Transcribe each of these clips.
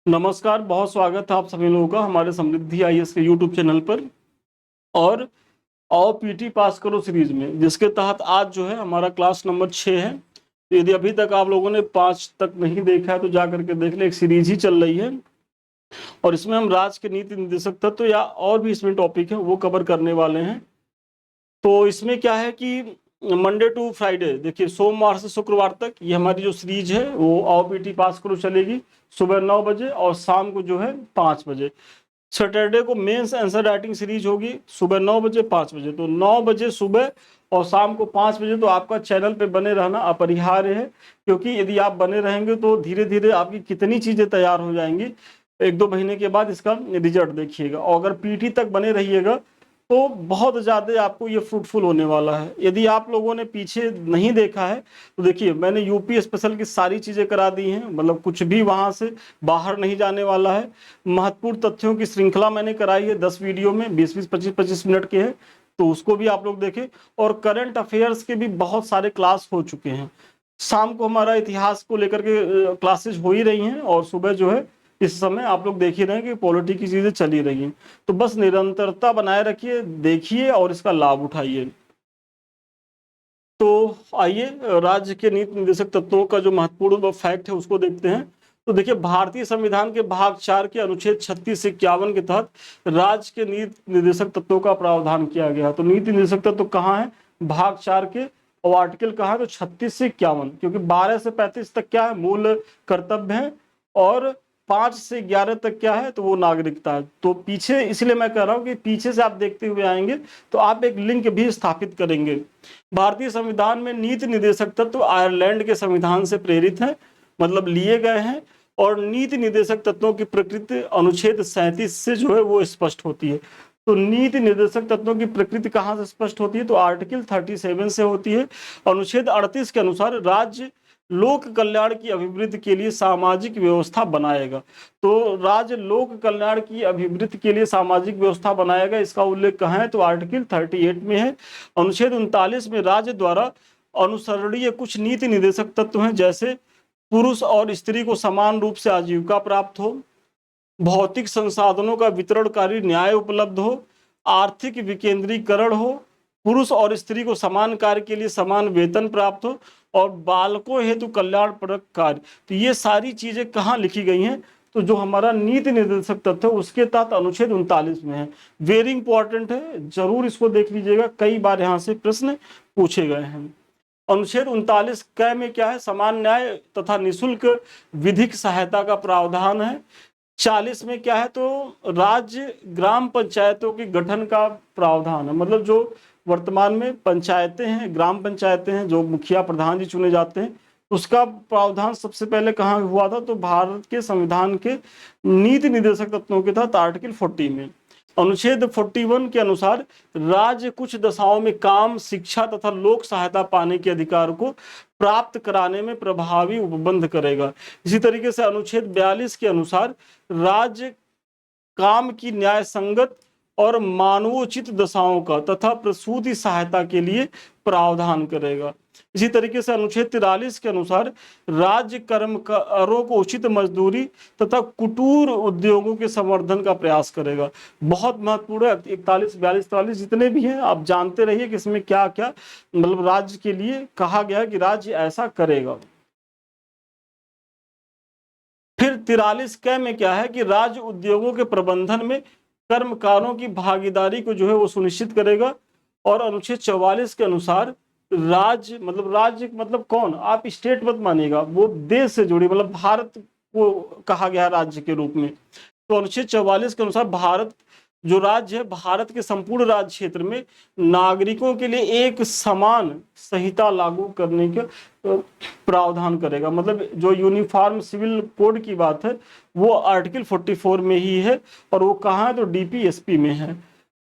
नमस्कार, बहुत स्वागत है आप सभी लोगों का हमारे समृद्धि आईएएस के यूट्यूब चैनल पर। और आओ पीटी पास करो सीरीज में, जिसके तहत आज जो है हमारा क्लास नंबर 6 है। तो यदि अभी तक आप लोगों ने 5 तक नहीं देखा है तो जा करके देख ले, एक सीरीज ही चल रही है। और इसमें हम राज्य के नीति निर्देशक तत्व या और भी इसमें टॉपिक है वो कवर करने वाले हैं। तो इसमें क्या है कि मंडे टू फ्राइडे, देखिए सोमवार से शुक्रवार तक ये हमारी जो सीरीज है वो आओ पीटी पास करो चलेगी। सुबह 9 बजे और शाम को जो है 5 बजे। सैटरडे को मेंस आंसर राइटिंग सीरीज होगी सुबह 9 बजे 5 बजे। तो 9 बजे सुबह और शाम को 5 बजे तो आपका चैनल पे बने रहना अपरिहार्य है, क्योंकि यदि आप बने रहेंगे तो धीरे धीरे आपकी कितनी चीज़ें तैयार हो जाएंगी। 1-2 महीने के बाद इसका रिजल्ट देखिएगा, और अगर पीटी तक बने रहिएगा तो बहुत ज़्यादा आपको ये फ्रूटफुल होने वाला है। यदि आप लोगों ने पीछे नहीं देखा है तो देखिए, मैंने यूपी स्पेशल की सारी चीज़ें करा दी हैं, मतलब कुछ भी वहाँ से बाहर नहीं जाने वाला है। महत्वपूर्ण तथ्यों की श्रृंखला मैंने कराई है 10 वीडियो में, 20-20, 25-25 मिनट के हैं, तो उसको भी आप लोग देखें। और करंट अफेयर्स के भी बहुत सारे क्लास हो चुके हैं। शाम को हमारा इतिहास को लेकर के क्लासेज हो ही रही हैं, और सुबह जो है इस समय आप लोग देख ही रहे हैं कि पॉलिटी की चीजें चली रही हैं। तो बस निरंतरता बनाए रखिए, देखिए और इसका लाभ उठाइए। तो आइए राज्य के नीति निर्देशक तत्वों का जो महत्वपूर्ण फैक्ट है उसको देखते हैं। तो देखिए, भारतीय संविधान के भाग 4 के अनुच्छेद 36 से 51 के तहत राज्य के नीति निर्देशक तत्वों का प्रावधान किया गया। तो नीति निर्देशक तत्व कहाँ है? भाग 4 के। और आर्टिकल कहाँ है? तो 36 से 51, क्योंकि 12 से 35 तक क्या है? मूल कर्तव्य है, और 5 से 11 तक क्या है? तो वो नागरिकता है। तो पीछे, इसलिए मैं कह रहा हूँ कि पीछे से आप देखते हुए आएंगे तो आप एक लिंक भी स्थापित करेंगे। भारतीय संविधान में नीति निर्देशक तत्व आयरलैंड के संविधान से प्रेरित है, मतलब लिए गए हैं। और नीति निर्देशक तत्वों की प्रकृति अनुच्छेद 37 से जो है वो स्पष्ट होती है। तो नीति निर्देशक तत्वों की प्रकृति कहाँ से स्पष्ट होती है? तो आर्टिकल 37 से होती है। अनुच्छेद 38 के अनुसार राज्य लोक कल्याण की अभिवृद्धि के लिए सामाजिक व्यवस्था बनाएगा। तो राज्य लोक कल्याण की अभिवृद्धि के लिए सामाजिक व्यवस्था बनाएगा, इसका उल्लेख कहाँ है? तो आर्टिकल 38 में है। अनुच्छेद 39 में राज्य द्वारा अनुसरणीय कुछ नीति निर्देशक तत्व हैं, जैसे पुरुष और स्त्री को समान रूप से आजीविका प्राप्त हो, भौतिक संसाधनों का वितरणकारी न्याय उपलब्ध हो, आर्थिक विकेंद्रीकरण हो, पुरुष और स्त्री को समान कार्य के लिए समान वेतन प्राप्त हो, और बालकों हेतु कल्याणप्रद कार्य। तो ये सारी चीजें कहाँ लिखी गई हैं? तो जो हमारा नीति निर्देशक तत्व है उसके तहत अनुच्छेद 39 में है। वेरी इंपॉर्टेंट है, जरूर इसको देख लीजिएगा, कई बार यहाँ से प्रश्न पूछे गए हैं। अनुच्छेद 39 क में क्या है? समान न्याय तथा निःशुल्क विधिक सहायता का प्रावधान है। 40 में क्या है? तो राज्य ग्राम पंचायतों के गठन का प्रावधान है, मतलब जो वर्तमान में पंचायतें हैं, ग्राम पंचायतें हैं, जो मुखिया प्रधान जी चुने जाते हैं, उसका प्रावधान सबसे पहले कहाँ हुआ था? तो भारत के संविधान के नीति निर्देशक तत्वों के तहत आर्टिकल 40 में। अनुच्छेद 41 के अनुसार राज्य कुछ दशाओं में काम, शिक्षा तथा लोक सहायता पाने के अधिकार को प्राप्त कराने में प्रभावी उपबंध करेगा। इसी तरीके से अनुच्छेद 42 के अनुसार राज्य काम की न्याय संगत और मानवोचित दशाओं का तथा प्रसूति सहायता के लिए प्रावधान करेगा। इसी तरीके से अनुच्छेद 43 के अनुसार राज्य कर्मकारों को उचित मजदूरी तथा कुटीर उद्योगों के संवर्धन का प्रयास करेगा। बहुत महत्वपूर्ण है। 41, 42, 43 जितने भी हैं आप जानते रहिए कि इसमें क्या क्या मतलब राज्य के लिए कहा गया है कि राज्य ऐसा करेगा। फिर 43 क में क्या है कि राज्य उद्योगों के प्रबंधन में कर्मकारों की भागीदारी को जो है वो सुनिश्चित करेगा। और अनुच्छेद 44 के अनुसार राज्य मतलब कौन? आप स्टेट मत मानिएगा, वो देश से जुड़ी, मतलब भारत को कहा गया राज्य के रूप में। तो अनुच्छेद 44 के अनुसार भारत जो राज्य है, भारत के संपूर्ण राज्य क्षेत्र में नागरिकों के लिए एक समान संहिता लागू करने के प्रावधान करेगा। मतलब जो यूनिफॉर्म सिविल कोड की बात है वो आर्टिकल 44 में ही है, और वो कहाँ है? तो डीपीएसपी में है।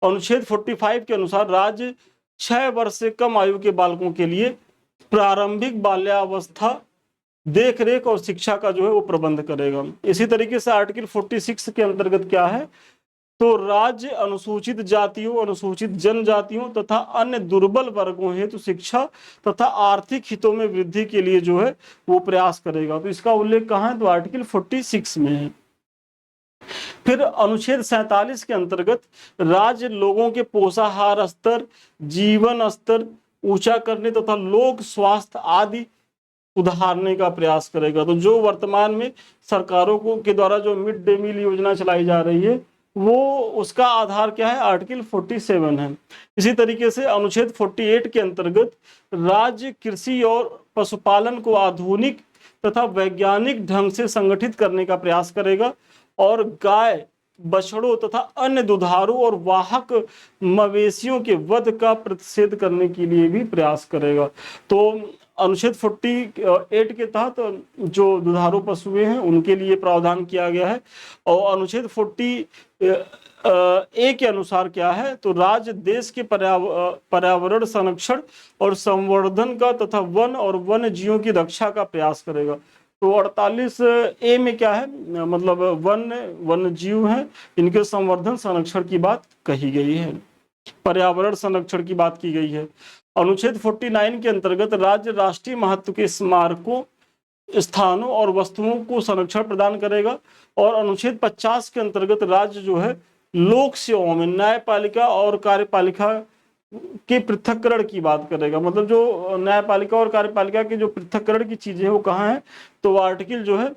अनुच्छेद 45 के अनुसार राज्य 6 वर्ष से कम आयु के बालकों के लिए प्रारंभिक बाल्यावस्था देख रेख और शिक्षा का जो है वो प्रबंध करेगा। इसी तरीके से आर्टिकल 46 के अंतर्गत क्या है? तो राज्य अनुसूचित जातियों, अनुसूचित जनजातियों तथा अन्य दुर्बल वर्गों हेतु शिक्षा तथा आर्थिक हितों में वृद्धि के लिए जो है वो प्रयास करेगा। तो इसका उल्लेख कहाँ है? तो आर्टिकल 46 में है। फिर अनुच्छेद 47 के अंतर्गत राज्य लोगों के पोषाहार स्तर, जीवन स्तर ऊंचा करने तथा लोक स्वास्थ्य आदि सुधारने का प्रयास करेगा। तो जो वर्तमान में सरकारों को के द्वारा जो मिड डे मील योजना चलाई जा रही है, वो उसका आधार क्या है, आर्टिकल 47 है। इसी तरीके से अनुच्छेद 48 के अंतर्गत राज्य कृषि और पशुपालन को आधुनिक तथा वैज्ञानिक ढंग से संगठित करने का प्रयास करेगा और गाय, बछड़ों तथा अन्य दुधारू और वाहक मवेशियों के वध का प्रतिषेध करने के लिए भी प्रयास करेगा। तो अनुच्छेद 48 के तहत जो दुधारू पशुएं हैं उनके लिए प्रावधान किया गया है। और अनुच्छेद 40 ए के अनुसार क्या है, तो राज्य देश के पर्यावरण संरक्षण और संवर्धन का तथा वन और वन्य जीवों की रक्षा का प्रयास करेगा। तो 48 ए में क्या है, मतलब वन्य जीव हैं, इनके संवर्धन संरक्षण की बात कही गई है, पर्यावरण संरक्षण की बात की गई है। अनुच्छेद 49 के अंतर्गत राज्य राष्ट्रीय महत्व के स्मारकों, स्थानों और वस्तुओं को संरक्षण प्रदान करेगा। और अनुच्छेद 50 के अंतर्गत राज्य जो है लोक सेवाओं में न्यायपालिका और कार्यपालिका के पृथककरण की बात करेगा। मतलब जो न्यायपालिका और कार्यपालिका के जो पृथककरण की चीजें हैं वो कहाँ है, तो आर्टिकल जो है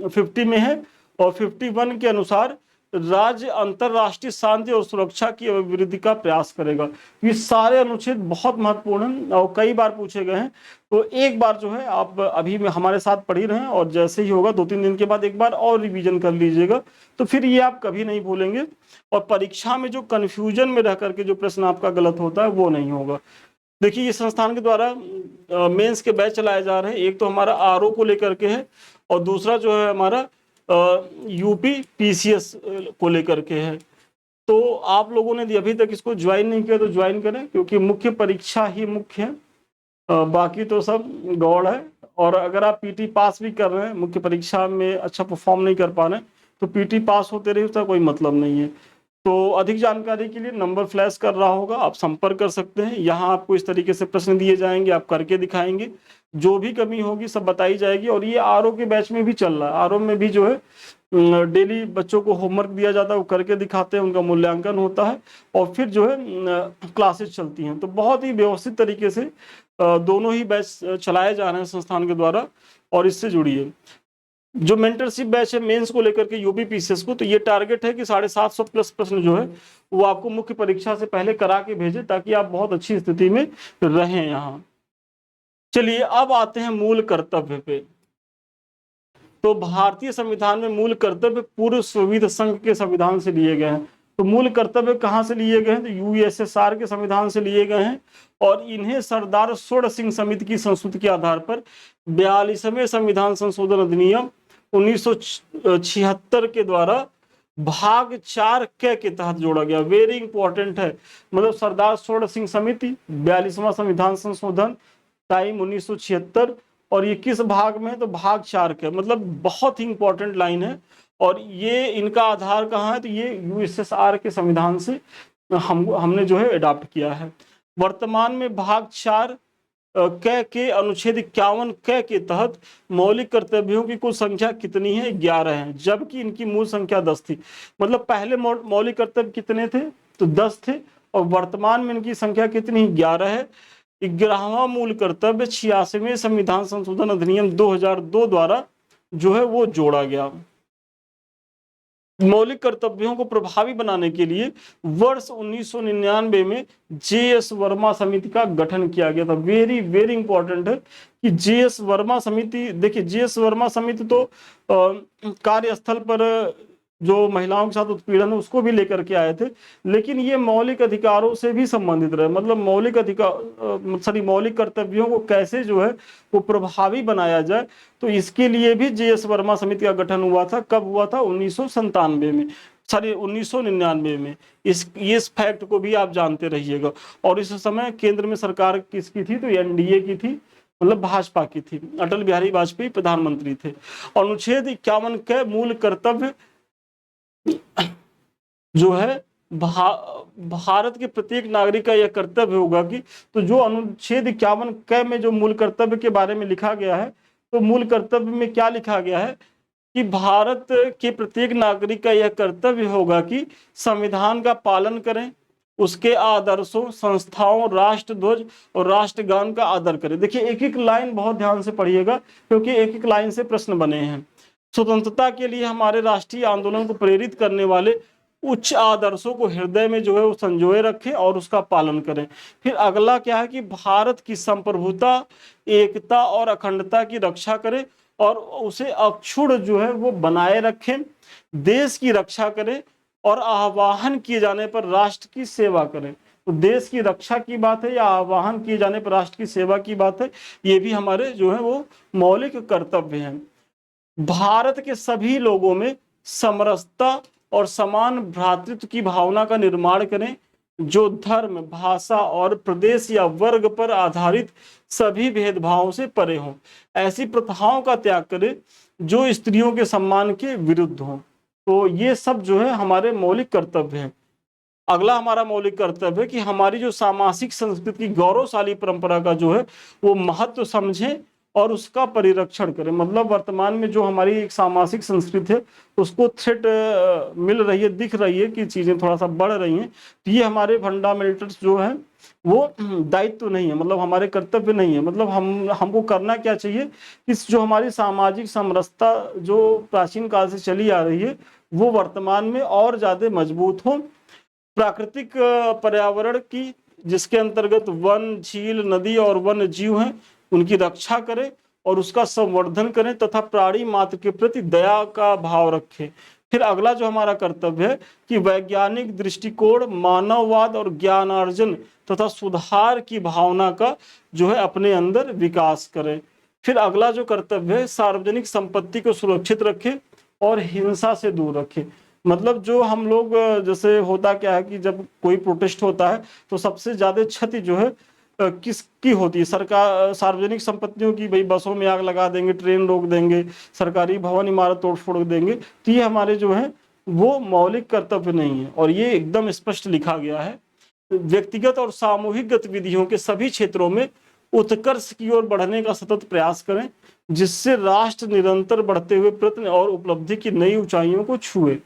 50 में है। और 51 के अनुसार राज्य अंतरराष्ट्रीय शांति और सुरक्षा की अभिवृद्धि का प्रयास करेगा। ये सारे अनुच्छेद बहुत महत्वपूर्ण हैं और कई बार पूछे गए हैं। तो एक बार जो है आप अभी में हमारे साथ पढ़ ही रहे हैं और जैसे ही होगा 2-3 दिन के बाद एक बार और रिवीजन कर लीजिएगा, तो फिर ये आप कभी नहीं भूलेंगे और परीक्षा में जो कन्फ्यूजन में रह करके जो प्रश्न आपका गलत होता है वो नहीं होगा। देखिए, ये संस्थान के द्वारा मेंस के बैच चलाए जा रहे हैं। एक तो हमारा आरओ को लेकर के है और दूसरा जो है हमारा यूपी पीसीएस को लेकर के है। तो आप लोगों ने अभी तक इसको ज्वाइन नहीं किया तो ज्वाइन करें, क्योंकि मुख्य परीक्षा ही मुख्य है, बाकी तो सब गौड़ है। और अगर आप पीटी पास भी कर रहे हैं, मुख्य परीक्षा में अच्छा परफॉर्म नहीं कर पा रहे हैं, तो पीटी पास होते रहे उसका कोई मतलब नहीं है। तो अधिक जानकारी के लिए नंबर फ्लैश कर रहा होगा, आप संपर्क कर सकते हैं। यहाँ आपको इस तरीके से प्रश्न दिए जाएंगे, आप करके दिखाएंगे, जो भी कमी होगी सब बताई जाएगी। और ये आरओ के बैच में भी चल रहा है, आरओ में भी जो है डेली बच्चों को होमवर्क दिया जाता है, वो करके दिखाते हैं, उनका मूल्यांकन होता है और फिर जो है क्लासेस चलती हैं। तो बहुत ही व्यवस्थित तरीके से दोनों ही बैच चलाए जा रहे हैं संस्थान के द्वारा। और इससे जुड़िए जो मेंटरशिप बैच है मेंस को लेकर के यूपी पीसीएस को, तो ये टारगेट है कि 750 प्लस प्रश्न जो है वो आपको मुख्य परीक्षा से पहले करा के भेजे, ताकि आप बहुत अच्छी स्थिति में रहें यहाँ। चलिए अब आते हैं मूल कर्तव्य पे। तो भारतीय संविधान में मूल कर्तव्य पूर्व सोवियत संघ के संविधान से लिए गए हैं। तो मूल कर्तव्य कहाँ से लिए गए हैं, तो यूएसएसआर के संविधान से लिए गए हैं। और इन्हें सरदार स्वर्ण सिंह समिति की संस्तुति के आधार पर 42वें संविधान संशोधन अधिनियम 1976 के द्वारा भाग 4 के तहत जोड़ा गया। वेरी इंपॉर्टेंट है, मतलब सरदार स्वर्ण सिंह समिति 42वां संविधान संशोधन टाइम 1976, और ये किस भाग में है, तो भाग 4 के, मतलब बहुत ही इंपॉर्टेंट लाइन है। और ये इनका आधार कहाँ है, तो ये यूएसएसआर के संविधान से हमने जो है अडॉप्ट किया है। वर्तमान में भाग 4 के अनुच्छेद 51 के तहत मौलिक कर्तव्यों की कुल संख्या कितनी है, 11 है, जबकि इनकी मूल संख्या 10 थी। मतलब पहले मौलिक कर्तव्य कितने थे, तो 10 थे, और वर्तमान में इनकी संख्या कितनी, 11 है। 11वां मूल कर्तव्य 86वें संविधान संशोधन अधिनियम 2002 द्वारा जो है वो जोड़ा गया। मौलिक कर्तव्यों को प्रभावी बनाने के लिए वर्ष 1999 में जेएस वर्मा समिति का गठन किया गया था। वेरी वेरी इंपॉर्टेंट है कि जेएस वर्मा समिति, देखिए जेएस वर्मा समिति तो कार्यस्थल पर जो महिलाओं के साथ उत्पीड़न है उसको भी लेकर के आए थे, लेकिन ये मौलिक अधिकारों से भी संबंधित रहे। मतलब मौलिक कर्तव्यों को कैसे जो है वो प्रभावी बनाया जाए, तो इसके लिए भी जेएस वर्मा समिति का गठन हुआ था। कब हुआ था, 1999 में। इस फैक्ट को भी आप जानते रहिएगा। और इस समय केंद्र में सरकार किसकी थी, तो एनडीए की थी, मतलब भाजपा की थी, अटल बिहारी वाजपेयी प्रधानमंत्री थे। अनुच्छेद 51 के मूल कर्तव्य जो है भारत के प्रत्येक नागरिक का यह कर्तव्य होगा कि, तो जो अनुच्छेद 51 क में जो मूल कर्तव्य के बारे में लिखा गया है, तो मूल कर्तव्य में क्या लिखा गया है कि भारत के प्रत्येक नागरिक का यह कर्तव्य होगा कि संविधान का पालन करें, उसके आदर्शों, संस्थाओं, राष्ट्रध्वज और राष्ट्रगान का आदर करें। देखिए एक एक लाइन बहुत ध्यान से पढ़िएगा, क्योंकि एक एक लाइन से प्रश्न बने हैं। स्वतंत्रता के लिए हमारे राष्ट्रीय आंदोलन को प्रेरित करने वाले उच्च आदर्शों को हृदय में जो है वो संजोए रखें और उसका पालन करें। फिर अगला क्या है कि भारत की संप्रभुता, एकता और अखंडता की रक्षा करें और उसे अक्षुण्ण जो है वो बनाए रखें, देश की रक्षा करें और आह्वान किए जाने पर राष्ट्र की सेवा करें। तो देश की रक्षा की बात है या आह्वान किए जाने पर राष्ट्र की सेवा की बात है, ये भी हमारे जो है वो मौलिक कर्तव्य हैं। भारत के सभी लोगों में समरसता और समान भ्रातृत्व की भावना का निर्माण करें, जो धर्म, भाषा और प्रदेश या वर्ग पर आधारित सभी भेदभावों से परे हों। ऐसी प्रथाओं का त्याग करें जो स्त्रियों के सम्मान के विरुद्ध हों। तो ये सब जो है हमारे मौलिक कर्तव्य हैं। अगला हमारा मौलिक कर्तव्य है कि हमारी जो सामाजिक संस्कृति की गौरवशाली परंपरा का जो है वो महत्व समझें और उसका परिरक्षण करें। मतलब वर्तमान में जो हमारी एक सामाजिक संस्कृति है उसको थ्रेट मिल रही है, दिख रही है कि चीजें थोड़ा सा बढ़ रही हैं, तो ये हमारे फंडामेंटल्स जो है वो दायित्व नहीं है, मतलब हमारे कर्तव्य नहीं है। मतलब हमको करना क्या चाहिए कि जो हमारी सामाजिक समरसता जो प्राचीन काल से चली आ रही है वो वर्तमान में और ज्यादा मजबूत हो। प्राकृतिक पर्यावरण की, जिसके अंतर्गत वन, झील, नदी और वन्य जीव हैं, उनकी रक्षा करें और उसका संवर्धन करें तथा प्राणी मात्र के प्रति दया का भाव रखें। फिर अगला जो हमारा कर्तव्य है कि वैज्ञानिक दृष्टिकोण, मानववाद और ज्ञानार्जन तथा सुधार की भावना का जो है अपने अंदर विकास करें। फिर अगला जो कर्तव्य है, सार्वजनिक संपत्ति को सुरक्षित रखें और हिंसा से दूर रखें। मतलब जो हम लोग, जैसे होता क्या है कि जब कोई प्रोटेस्ट होता है तो सबसे ज्यादा क्षति जो है किसकी होती है? सरकार, सार्वजनिक संपत्तियों की। भाई बसों में आग लगा देंगे, ट्रेन रोक देंगे, सरकारी भवन इमारत तोड़ फोड़ देंगे, तो ये हमारे जो है वो मौलिक कर्तव्य नहीं है और ये एकदम स्पष्ट लिखा गया है। व्यक्तिगत और सामूहिक गतिविधियों के सभी क्षेत्रों में उत्कर्ष की ओर बढ़ने का सतत प्रयास करें, जिससे राष्ट्र निरंतर बढ़ते हुए प्रयत्न और उपलब्धि की नई ऊंचाइयों को छुए।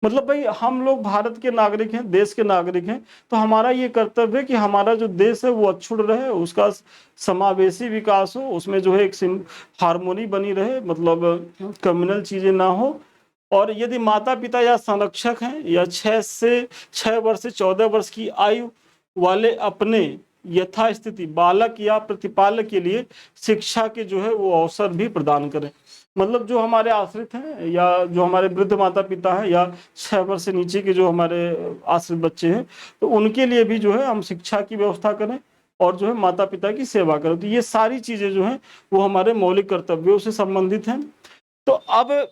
मतलब भाई हम लोग भारत के नागरिक हैं, देश के नागरिक हैं, तो हमारा ये कर्तव्य है कि हमारा जो देश है वो अक्षुण्ण रहे, उसका समावेशी विकास हो, उसमें जो है एक हारमोनी बनी रहे, मतलब कम्युनल चीजें ना हो। और यदि माता पिता या संरक्षक हैं या 6 वर्ष से 14 वर्ष की आयु वाले अपने यथास्थिति बालक या प्रतिपालक के लिए शिक्षा के जो है वो अवसर भी प्रदान करें। मतलब जो हमारे आश्रित हैं या जो हमारे वृद्ध माता पिता हैं या 6 वर्ष से नीचे के जो हमारे आश्रित बच्चे हैं, तो उनके लिए भी जो है हम शिक्षा की व्यवस्था करें और जो है माता पिता की सेवा करें। तो ये सारी चीजें जो हैं वो हमारे मौलिक कर्तव्यों से संबंधित हैं। तो अब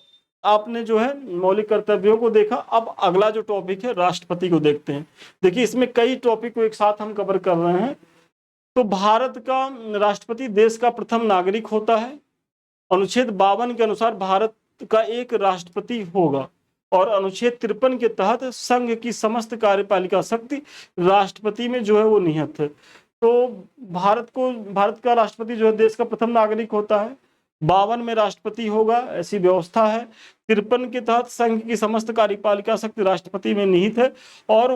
आपने जो है मौलिक कर्तव्यों को देखा, अब अगला जो टॉपिक है राष्ट्रपति को देखते हैं। देखिए इसमें कई टॉपिक को एक साथ हम कवर कर रहे हैं। तो भारत का राष्ट्रपति देश का प्रथम नागरिक होता है। अनुच्छेद 52 के अनुसार भारत का एक राष्ट्रपति होगा और अनुच्छेद 53 के तहत संघ की समस्त कार्यपालिका शक्ति राष्ट्रपति में जो है वो निहित है। तो भारत का राष्ट्रपति जो है देश का प्रथम नागरिक होता है। 52 में राष्ट्रपति होगा, ऐसी व्यवस्था है। 53 के तहत संघ की समस्त कार्यपालिका शक्ति राष्ट्रपति में निहित है और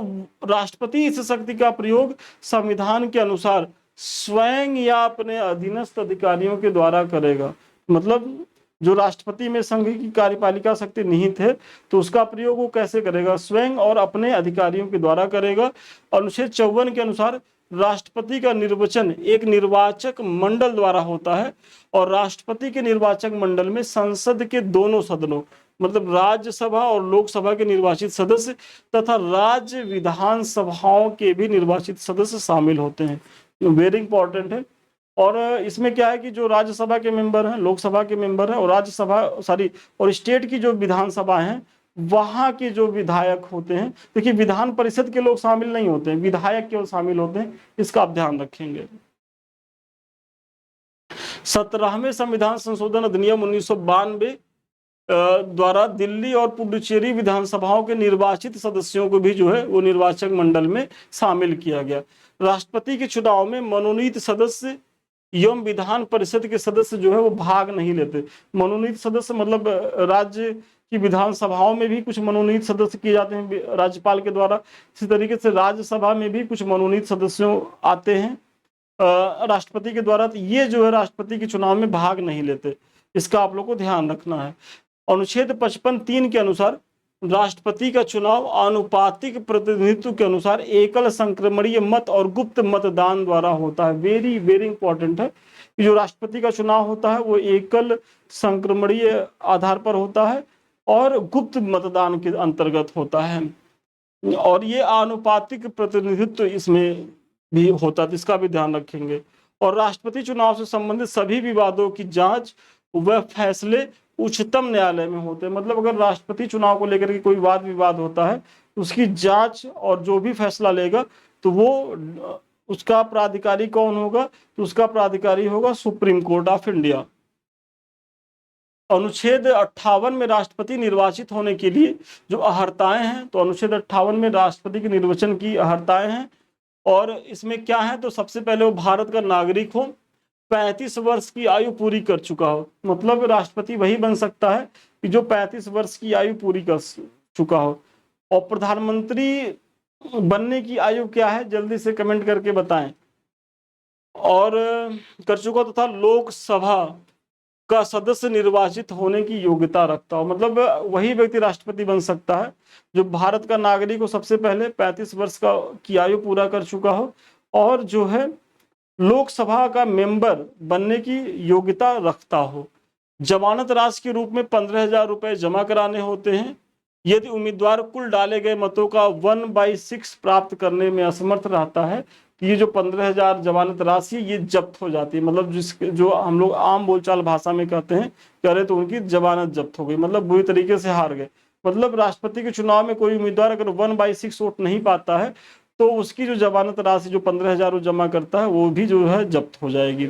राष्ट्रपति इस शक्ति का प्रयोग संविधान के अनुसार स्वयं या अपने अधीनस्थ अधिकारियों के द्वारा करेगा। मतलब जो राष्ट्रपति में संघ की कार्यपालिका शक्ति निहित है तो उसका प्रयोग वो कैसे करेगा? स्वयं और अपने अधिकारियों के द्वारा करेगा। अनुच्छेद 54 के अनुसार राष्ट्रपति का निर्वाचन एक निर्वाचक मंडल द्वारा होता है और राष्ट्रपति के निर्वाचक मंडल में संसद के दोनों सदनों, मतलब राज्यसभा और लोकसभा के निर्वाचित सदस्य तथा राज्य विधानसभाओं के भी निर्वाचित सदस्य शामिल होते हैं। वेरी इंपॉर्टेंट है। और इसमें क्या है कि जो राज्यसभा के मेंबर हैं, लोकसभा के मेंबर हैं और और स्टेट की जो विधानसभा हैं वहां के जो विधायक होते हैं, देखिए विधान परिषद के लोग शामिल नहीं होते हैं, विधायक केवल शामिल होते हैं, इसका आप ध्यान रखेंगे। 17वें संविधान संशोधन अधिनियम 1992 द्वारा दिल्ली और पुडुचेरी विधानसभाओं के निर्वाचित सदस्यों को भी जो है वो निर्वाचक मंडल में शामिल किया गया। राष्ट्रपति के चुनाव में मनोनीत सदस्य एवं विधान परिषद के सदस्य जो है वो भाग नहीं लेते। मनोनीत सदस्य मतलब राज्य की विधानसभाओं में भी कुछ मनोनीत सदस्य किए जाते हैं राज्यपाल के द्वारा। इसी तरीके से राज्यसभा में भी कुछ मनोनीत सदस्यों आते हैं राष्ट्रपति के द्वारा। तो ये जो है राष्ट्रपति के चुनाव में भाग नहीं लेते, इसका आप लोग को ध्यान रखना है। अनुच्छेद 55(3) के अनुसार राष्ट्रपति का चुनाव आनुपातिक प्रतिनिधित्व के अनुसार एकल संक्रमणीय मत और गुप्त मतदान द्वारा होता है। वेरी वेरी इंपॉर्टेंट है कि जो राष्ट्रपति का चुनाव होता है वो एकल संक्रमणीय आधार पर होता है और गुप्त मतदान के अंतर्गत होता है, और ये आनुपातिक प्रतिनिधित्व इसमें भी होता है, इसका भी ध्यान रखेंगे। और राष्ट्रपति चुनाव से संबंधित सभी विवादों की जांच व फैसले उच्चतम न्यायालय में होते हैं। मतलब अगर राष्ट्रपति चुनाव को लेकर के कोई वाद विवाद होता है, उसकी जांच और जो भी फैसला लेगा तो वो उसका प्राधिकारी कौन होगा, तो उसका प्राधिकारी होगा सुप्रीम कोर्ट ऑफ इंडिया। अनुच्छेद 58 में राष्ट्रपति निर्वाचित होने के लिए जो अहर्ताएं हैं, तो अनुच्छेद 58 में राष्ट्रपति के निर्वाचन की अहर्ताएं हैं, और इसमें क्या है, तो सबसे पहले वो भारत का नागरिक हो, 35 वर्ष की आयु पूरी कर चुका हो। मतलब राष्ट्रपति वही बन सकता है कि जो 35 वर्ष की आयु पूरी कर चुका हो। और प्रधानमंत्री बनने की आयु क्या है, जल्दी से कमेंट करके बताएं। और कर चुका तथा लोकसभा का सदस्य निर्वाचित होने की योग्यता रखता हो। मतलब वही व्यक्ति राष्ट्रपति बन सकता है जो भारत का नागरिक हो, सबसे पहले 35 वर्ष का की आयु पूरा कर चुका हो, और जो है लोकसभा का मेंबर बनने की योग्यता रखता हो। जमानत राशि के रूप में 15,000 रुपए जमा कराने होते हैं। यदि उम्मीदवार कुल डाले गए मतों का 1/6 प्राप्त करने में असमर्थ रहता है, तो ये जो 15,000 जमानत राशि ये जब्त हो जाती है। मतलब जो हम लोग आम बोलचाल भाषा में कहते हैं कह रहे, तो उनकी जमानत जब्त हो गई, मतलब बुरी तरीके से हार गए। मतलब राष्ट्रपति के चुनाव में कोई उम्मीदवार अगर 1/6 वोट नहीं पाता है तो उसकी जो जमानत राशि जो 15,000 वो जमा करता है वो भी जो है जब्त हो जाएगी।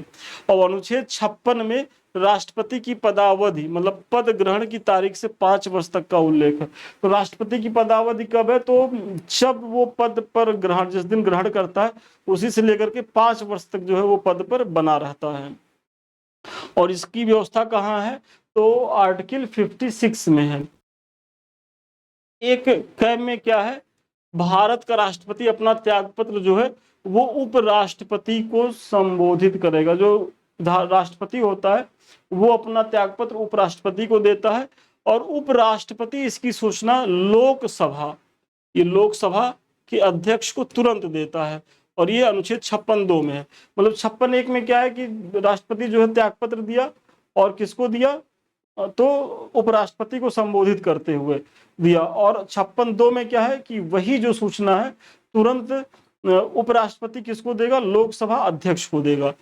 और अनुच्छेद 56 में राष्ट्रपति की पदावधि मतलब पद ग्रहण की तारीख से 5 वर्ष तक का उल्लेख है। तो राष्ट्रपति की पदावधि कब है, तो जब वो पद पर ग्रहण, जिस दिन ग्रहण करता है उसी से लेकर के 5 वर्ष तक जो है वो पद पर बना रहता है। और इसकी व्यवस्था कहाँ है, तो आर्टिकल 56 में है। एक क में क्या है, भारत का राष्ट्रपति अपना त्यागपत्र जो है वो उपराष्ट्रपति को संबोधित करेगा। जो राष्ट्रपति होता है वो अपना त्यागपत्र उपराष्ट्रपति को देता है, और उपराष्ट्रपति इसकी सूचना लोकसभा, ये लोकसभा के अध्यक्ष को तुरंत देता है। और ये अनुच्छेद 56(2) में है। मतलब 56(1) में क्या है कि राष्ट्रपति जो है त्यागपत्र दिया, और किसको दिया, तो उपराष्ट्रपति को संबोधित करते हुए दिया। और 56(2) में क्या है कि वही जो सूचना है तुरंत उपराष्ट्रपति किसको देगा, लोकसभा अध्यक्ष को देगा।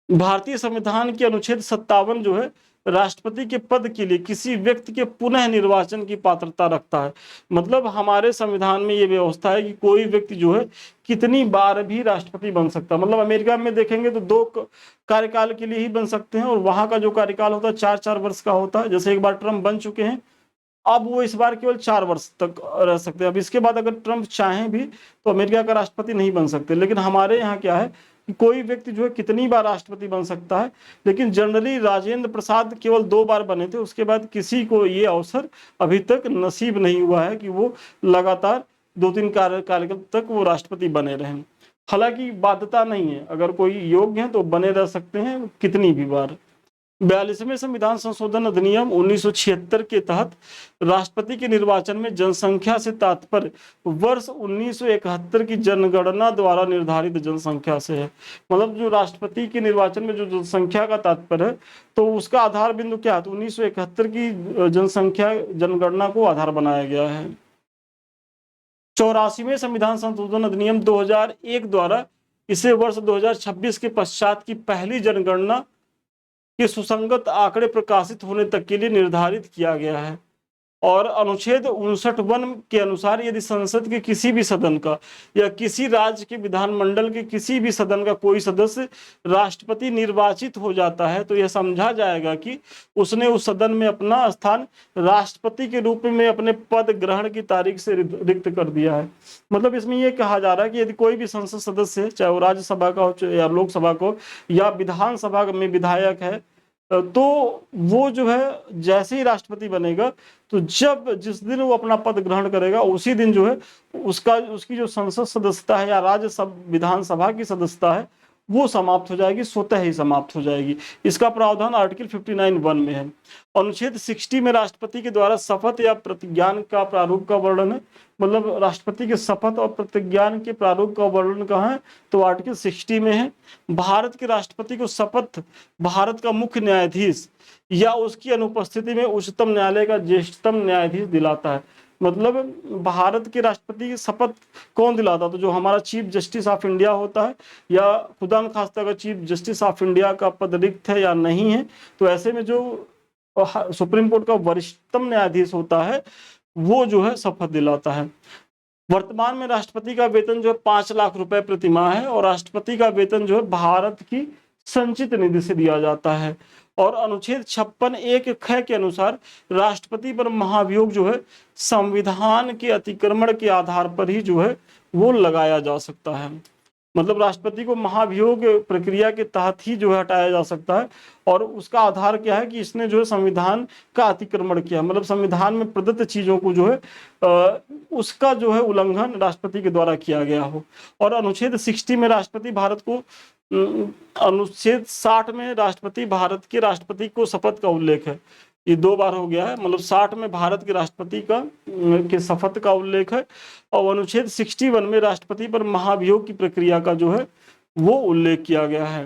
भारतीय संविधान के अनुच्छेद 57 जो है राष्ट्रपति के पद के लिए किसी व्यक्ति के पुनः निर्वाचन की पात्रता रखता है। मतलब हमारे संविधान में ये व्यवस्था है कि कोई व्यक्ति जो है कितनी बार भी राष्ट्रपति बन सकता है। मतलब अमेरिका में देखेंगे तो 2 कार्यकाल के लिए ही बन सकते हैं, और वहां का जो कार्यकाल होता है 4-4 वर्ष का होता है। जैसे एक बार ट्रम्प बन चुके हैं, अब वो इस बार केवल 4 वर्ष तक रह सकते हैं। अब इसके बाद अगर ट्रम्प चाहें भी तो अमेरिका का राष्ट्रपति नहीं बन सकते। लेकिन हमारे यहाँ क्या है कि कोई व्यक्ति जो है कितनी बार राष्ट्रपति बन सकता है। लेकिन जनरली राजेंद्र प्रसाद केवल 2 बार बने थे, उसके बाद किसी को ये अवसर अभी तक नसीब नहीं हुआ है कि वो लगातार 2-3 कार्यकाल तक वो राष्ट्रपति बने रहें। हालांकि बाध्यता नहीं है, अगर कोई योग्य है तो बने रह सकते हैं कितनी भी बार। 42वें संविधान संशोधन अधिनियम 1976 के तहत राष्ट्रपति के निर्वाचन में जनसंख्या से तात्पर्य वर्ष 1971 की जनगणना द्वारा निर्धारित जनसंख्या से है। मतलब जो राष्ट्रपति के निर्वाचन में जो जनसंख्या का तात्पर्य है तो उसका आधार बिंदु क्या है, तो 1971 की जनसंख्या जनगणना को आधार बनाया गया है। 84वें संविधान संशोधन अधिनियम 2001 द्वारा इसे वर्ष 2026 के पश्चात की पहली जनगणना के सुसंगत आंकड़े प्रकाशित होने तक के लिए निर्धारित किया गया है। और अनुच्छेद 59 के अनुसार यदि संसद के किसी भी सदन का या किसी राज्य के विधानमंडल के किसी भी सदन का कोई सदस्य राष्ट्रपति निर्वाचित हो जाता है तो यह समझा जाएगा कि उसने उस सदन में अपना स्थान राष्ट्रपति के रूप में अपने पद ग्रहण की तारीख से रिक्त कर दिया है। मतलब इसमें यह कहा जा रहा है कि यदि कोई भी संसद सदस्य, चाहे वो राज्यसभा का हो या लोकसभा का हो या विधानसभा में विधायक है, तो वो जो है जैसे ही राष्ट्रपति बनेगा तो जिस दिन वो अपना पद ग्रहण करेगा उसी दिन जो है उसकी जो संसद सदस्यता है या विधानसभा की सदस्यता है वो समाप्त हो जाएगी, स्वतः ही समाप्त हो जाएगी। इसका प्रावधान आर्टिकल 59(1) में है। अनुच्छेद 60 में राष्ट्रपति के द्वारा शपथ या प्रतिज्ञान का प्रारूप का वर्णन है। मतलब राष्ट्रपति के शपथ और प्रतिज्ञान के प्रारूप का वर्णन कहाँ है, तो आर्टिकल 60 में है। भारत के राष्ट्रपति को शपथ भारत का मुख्य न्यायाधीश या उसकी अनुपस्थिति में उच्चतम न्यायालय का ज्येष्ठतम न्यायाधीश दिलाता है। मतलब भारत के राष्ट्रपति की शपथ कौन दिलाता, तो जो हमारा चीफ जस्टिस ऑफ इंडिया होता है, या खुदा न खास्ता का चीफ जस्टिस ऑफ इंडिया का पद रिक्त है या नहीं है, तो ऐसे में जो सुप्रीम कोर्ट का वरिष्ठतम न्यायाधीश होता है वो जो है शपथ दिलाता है। वर्तमान में राष्ट्रपति का वेतन जो है 5 लाख रुपए प्रति माह है और राष्ट्रपति का वेतन जो है भारत की संचित निधि से दिया जाता है। और अनुच्छेद 56(1) ख के अनुसार राष्ट्रपति पर महाभियोग जो है संविधान के अतिक्रमण के आधार पर ही जो है वो लगाया जा सकता है। मतलब राष्ट्रपति को महाभियोग प्रक्रिया के तहत ही जो है हटाया जा सकता है और उसका आधार क्या है कि इसने जो है संविधान का अतिक्रमण किया, मतलब संविधान में प्रदत्त चीजों को जो है उसका जो है उल्लंघन राष्ट्रपति के द्वारा किया गया हो। और अनुच्छेद 60 में राष्ट्रपति भारत को अनुच्छेद 60 में राष्ट्रपति भारत के राष्ट्रपति को शपथ का उल्लेख है, ये 2 बार हो गया है। मतलब 60 में भारत के राष्ट्रपति के शपथ का उल्लेख है और अनुच्छेद 61 में राष्ट्रपति पर महाभियोग की प्रक्रिया का जो है वो उल्लेख किया गया है।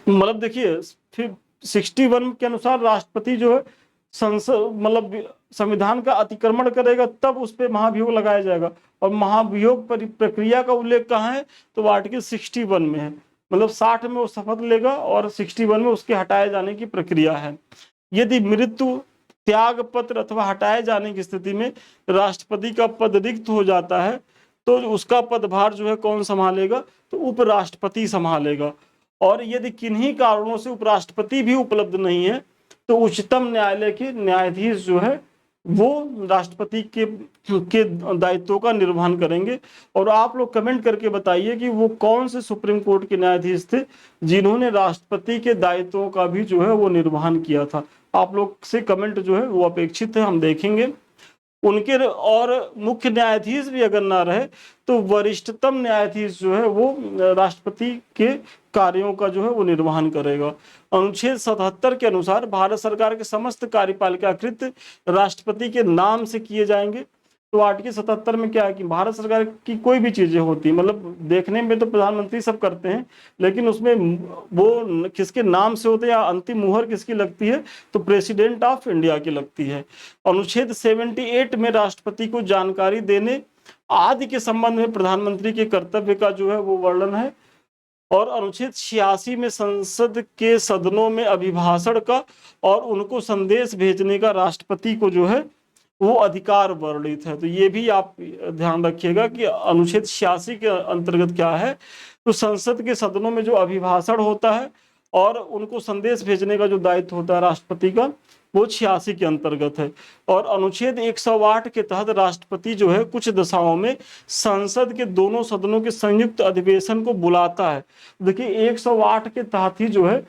मतलब देखिए फिर 61 के अनुसार राष्ट्रपति जो है संसद मतलब संविधान का अतिक्रमण करेगा तब उस पर महाभियोग लगाया जाएगा और महाभियोग प्रक्रिया का उल्लेख कहाँ है, तो आर्टिकल 61 में है। मतलब 60 में वो शपथ लेगा और 61 में उसके हटाए जाने की प्रक्रिया है। यदि मृत्यु, त्याग पत्र अथवा हटाए जाने की स्थिति में राष्ट्रपति का पद रिक्त हो जाता है तो उसका पदभार जो है कौन संभालेगा, तो उपराष्ट्रपति संभालेगा। और यदि किन्हीं कारणों से उपराष्ट्रपति भी उपलब्ध नहीं है तो उच्चतम न्यायालय के न्यायाधीश जो है वो राष्ट्रपति के दायित्वों का निर्वहन करेंगे। और आप लोग कमेंट करके बताइए कि वो कौन से सुप्रीम कोर्ट के न्यायाधीश थे जिन्होंने राष्ट्रपति के दायित्वों का भी जो है वो निर्वहन किया था। आप लोग से कमेंट जो है वो अपेक्षित है, हम देखेंगे। उनके और मुख्य न्यायाधीश भी अगर ना रहे तो वरिष्ठतम न्यायाधीश जो है वो राष्ट्रपति के कार्यों का जो है वो निर्वहन करेगा। अनुच्छेद 77 के अनुसार भारत सरकार के समस्त कार्यपालिका कृत्य राष्ट्रपति के नाम से किए जाएंगे। तो आर्टिकल 77 में क्या है कि भारत सरकार की कोई भी चीजें होती है, मतलब देखने में तो प्रधानमंत्री सब करते हैं लेकिन उसमें वो किसके नाम से होते हैं या अंतिम मुहर किसकी लगती है, तो प्रेसिडेंट ऑफ इंडिया की लगती है। अनुच्छेद 78 में राष्ट्रपति को जानकारी देने आदि के संबंध में प्रधानमंत्री के कर्तव्य का जो है वो वर्णन है। और अनुच्छेद 86 में संसद के सदनों में अभिभाषण का और उनको संदेश भेजने का राष्ट्रपति को जो है वो अधिकार वर्णित है। तो ये भी आप ध्यान रखिएगा कि अनुच्छेद 86 के अंतर्गत क्या है, तो संसद के सदनों में जो अभिभाषण होता है और उनको संदेश भेजने का जो दायित्व होता है राष्ट्रपति का वो 86 के अंतर्गत है। और अनुच्छेद 108 के तहत राष्ट्रपति जो है कुछ दशाओं में संसद के दोनों सदनों के संयुक्त अधिवेशन को बुलाता है। देखिए 108 के तहत ही जो है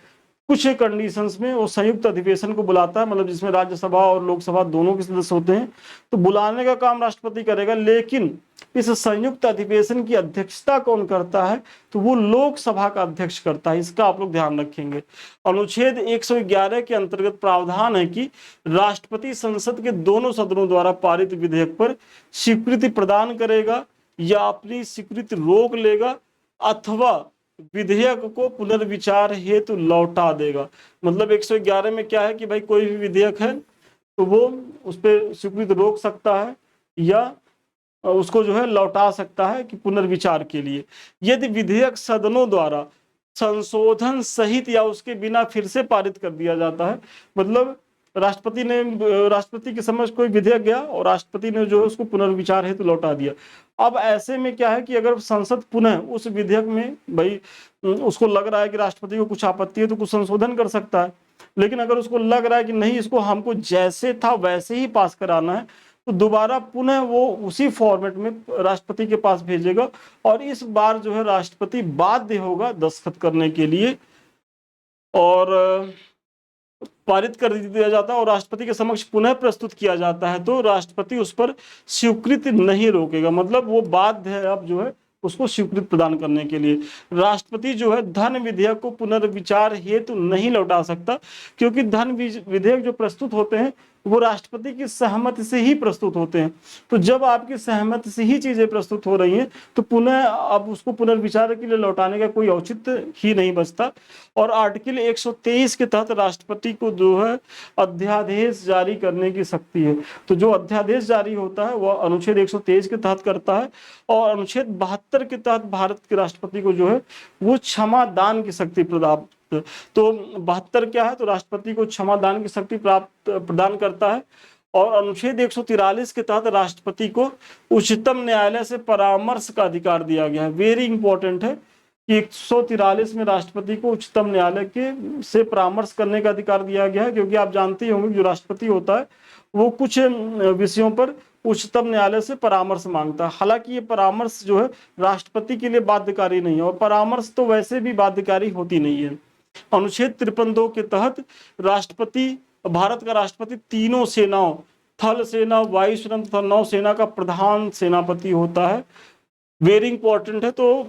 कुछ कंडीशंस में वो संयुक्त अधिवेशन को बुलाता है, मतलब जिसमें राज्यसभा और लोकसभा दोनों के सदस्य होते हैं, तो बुलाने का काम राष्ट्रपति करेगा। लेकिन इस संयुक्त अधिवेशन की अध्यक्षता कौन करता है, तो वो लोकसभा का अध्यक्ष करता है। इसका आप लोग ध्यान रखेंगे। अनुच्छेद 111 के अंतर्गत प्रावधान है कि राष्ट्रपति संसद के दोनों सदनों द्वारा पारित विधेयक पर स्वीकृति प्रदान करेगा या अपनी स्वीकृति रोक लेगा अथवा विधेयक को पुनर्विचार हेतु लौटा देगा। मतलब 111 में क्या है कि भाई कोई भी विधेयक है तो वो उस पर स्वीकृति रोक सकता है या उसको जो है लौटा सकता है कि पुनर्विचार के लिए। यदि विधेयक सदनों द्वारा संशोधन सहित या उसके बिना फिर से पारित कर दिया जाता है, मतलब राष्ट्रपति के समक्ष कोई विधेयक गया और राष्ट्रपति ने जो है उसको पुनर्विचार हेतु लौटा दिया। अब ऐसे में क्या है कि अगर संसद पुनः उस विधेयक में भाई उसको लग रहा है कि राष्ट्रपति को कुछ आपत्ति है तो कुछ संशोधन कर सकता है, लेकिन अगर उसको लग रहा है कि नहीं इसको हमको जैसे था वैसे ही पास कराना है तो दोबारा पुनः वो उसी फॉर्मेट में राष्ट्रपति के पास भेजेगा और इस बार जो है राष्ट्रपति बाध्य होगा दस्तखत करने के लिए और पारित कर दिया जाता है और राष्ट्रपति के समक्ष पुनः प्रस्तुत किया जाता है तो राष्ट्रपति उस पर स्वीकृति नहीं रोकेगा, मतलब वो बाध्य है अब जो है उसको स्वीकृति प्रदान करने के लिए। राष्ट्रपति जो है धन विधेयक को पुनर्विचार हेतु नहीं लौटा सकता क्योंकि धन विधेयक जो प्रस्तुत होते हैं वो राष्ट्रपति की सहमति से ही प्रस्तुत होते हैं। तो जब आपकी सहमति से ही चीजें प्रस्तुत हो रही हैं तो पुनः अब उसको पुनर्विचार के लिए लौटाने का कोई औचित्य ही नहीं बचता। और आर्टिकल 123 के तहत राष्ट्रपति को जो है अध्यादेश जारी करने की शक्ति है। तो जो अध्यादेश जारी होता है वह अनुच्छेद 123 के तहत करता है और अनुच्छेद 72 के तहत भारत के राष्ट्रपति को जो है वो क्षमा दान की शक्ति प्राप्त। तो 72 क्या है, तो राष्ट्रपति को क्षमा दान की शक्ति प्रदान करता है। और अनुच्छेद 143 के तहत राष्ट्रपति को उच्चतम न्यायालय से परामर्श का अधिकार दिया गया है। वेरी इंपॉर्टेंट है कि 143 में राष्ट्रपति को उच्चतम न्यायालय के से परामर्श करने का अधिकार दिया गया है, क्योंकि आप जानते होंगे जो राष्ट्रपति होता है वो कुछ विषयों पर उच्चतम न्यायालय से परामर्श मांगता है। हालांकि ये परामर्श जो है राष्ट्रपति के लिए बाध्यकारी नहीं है और परामर्श तो वैसे भी बाध्यकारी होती नहीं है। अनुच्छेद 53(2) के तहत राष्ट्रपति, भारत का राष्ट्रपति तीनों सेनाओं, थल सेना, वायु सेना तथा नौ सेना का प्रधान सेनापति होता है। वेरी इंपॉर्टेंट है। तो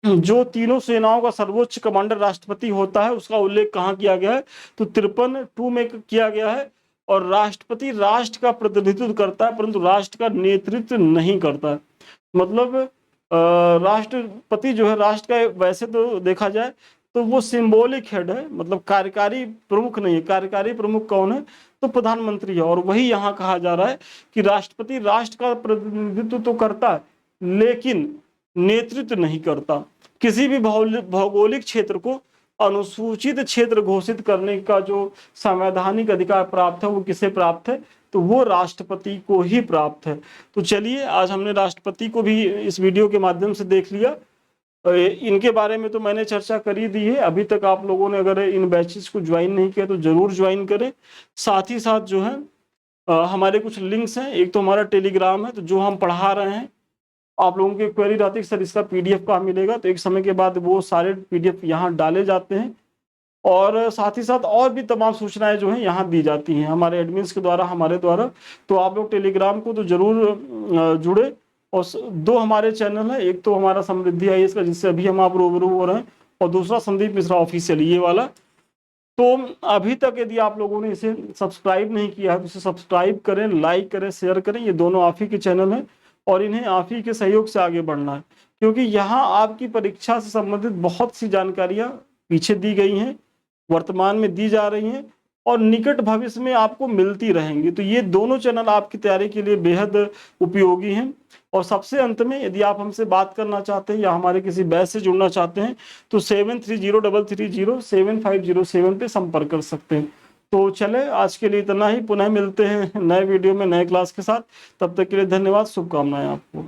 जो तीनों सेनाओं का सर्वोच्च कमांडर राष्ट्रपति होता है उसका उल्लेख कहाँ किया गया है, तो 53(2) में किया गया है। और राष्ट्रपति राष्ट्र का प्रतिनिधित्व करता है परंतु राष्ट्र का नेतृत्व नहीं करता है। मतलब राष्ट्रपति जो है राष्ट्र का वैसे तो देखा जाए तो वो सिंबॉलिक हेड है, मतलब कार्यकारी प्रमुख नहीं है। कार्यकारी प्रमुख कौन है, तो प्रधानमंत्री है। और वही यहाँ कहा जा रहा है कि राष्ट्रपति राष्ट्र का प्रतिनिधित्व तो करता है लेकिन नेतृत्व नहीं करता। किसी भी भौगोलिक क्षेत्र को अनुसूचित क्षेत्र घोषित करने का जो संवैधानिक अधिकार प्राप्त है वो किसे प्राप्त है, तो वो राष्ट्रपति को ही प्राप्त है। तो चलिए आज हमने राष्ट्रपति को भी इस वीडियो के माध्यम से देख लिया। इनके बारे में तो मैंने चर्चा कर ही दी है। अभी तक आप लोगों ने अगर इन बैचेस को ज्वाइन नहीं किया तो जरूर ज्वाइन करें। साथ ही साथ जो है हमारे कुछ लिंक्स हैं। एक तो हमारा टेलीग्राम है, तो जो हम पढ़ा रहे हैं आप लोगों की क्वेरी रहती है सर इसका PDF कहाँ मिलेगा, तो एक समय के बाद वो सारे PDF यहाँ डाले जाते हैं। और साथ ही साथ और भी तमाम सूचनाएं जो हैं यहाँ दी जाती हैं हमारे एडमिन्स के द्वारा, हमारे द्वारा। तो आप लोग टेलीग्राम को तो जरूर जुड़े। और दो हमारे चैनल हैं, एक तो हमारा समृद्धि IAS का जिससे अभी हम आप रूबरू हो रहे हैं, और दूसरा संदीप मिश्रा ऑफिशियल ये वाला। तो अभी तक यदि आप लोगों ने इसे सब्सक्राइब नहीं किया है तो इसे सब्सक्राइब करें, लाइक करें, शेयर करें। ये दोनों आप ही के चैनल हैं और इन्हें आप ही के सहयोग से आगे बढ़ना है, क्योंकि यहाँ आपकी परीक्षा से संबंधित बहुत सी जानकारियाँ पीछे दी गई हैं, वर्तमान में दी जा रही हैं और निकट भविष्य में आपको मिलती रहेंगी। तो ये दोनों चैनल आपकी तैयारी के लिए बेहद उपयोगी हैं। और सबसे अंत में यदि आप हमसे बात करना चाहते हैं या हमारे किसी बैच से जुड़ना चाहते हैं तो 7303307507 पे संपर्क कर सकते हैं। तो चले आज के लिए इतना ही। पुनः मिलते हैं नए वीडियो में नए क्लास के साथ। तब तक के लिए धन्यवाद, शुभकामनाएं आपको।